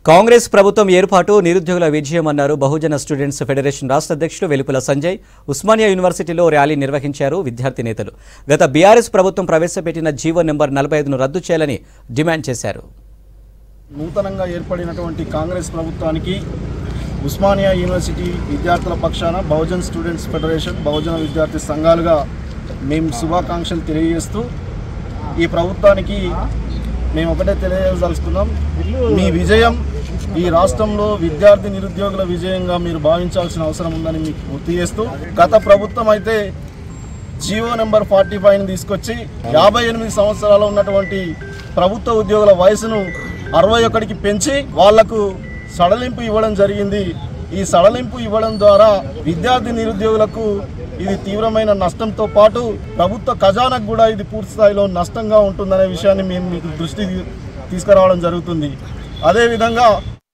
కాంగ్రెస్ ప్రభుత్వం ఏర్పాటు నిరుద్యోగుల విజయం అన్నారు బహుజన స్టూడెంట్స్ ఫెడరేషన్ రాష్ట్ర అధ్యక్షుడు వెలుపుల సంజయ్. ఉస్మానియా యూనివర్సిటీలో ర్యాలీ నిర్వహించారు విద్యార్థి నేతలు. గత బీఆర్ఎస్ ప్రభుత్వం ప్రవేశపెట్టిన జీవో నెంబర్ 45ను రద్దు చేయాలని డిమాండ్ చేశారు. నూతనంగా ఏర్పడినటువంటి కాంగ్రెస్ ప్రభుత్వానికి ఉస్మానియా యూనివర్సిటీ విద్యార్థుల పక్షాన బహుజన్ స్టూడెంట్స్ ఫెడరేషన్ బహుజన విద్యార్థి సంఘాలుగా మేము శుభాకాంక్షలు తెలియజేస్తూ ఈ ప్రభుత్వానికి మేము ఒకటే తెలియజేయదలుచుకున్నాం. మీ విజయం ఈ రాష్ట్రంలో విద్యార్థి నిరుద్యోగుల విజయంగా మీరు భావించాల్సిన అవసరం ఉందని మీకు గుర్తు చేస్తూ, గత ప్రభుత్వం అయితే జీవో నెంబర్ 45ని తీసుకొచ్చి 58 సంవత్సరాలు ఉన్నటువంటి ప్రభుత్వ ఉద్యోగుల వయసును 61కి పెంచి వాళ్లకు సడలింపు ఇవ్వడం జరిగింది. ఈ సడలింపు ఇవ్వడం ద్వారా విద్యార్థి నిరుద్యోగులకు ఇది తీవ్రమైన నష్టంతో పాటు ప్రభుత్వ ఖజానాకు కూడా ఇది పూర్తి స్థాయిలో నష్టంగా ఉంటుందనే విషయాన్ని మేము మీకు దృష్టికి తీసుకురావడం జరుగుతుంది. అదేవిధంగా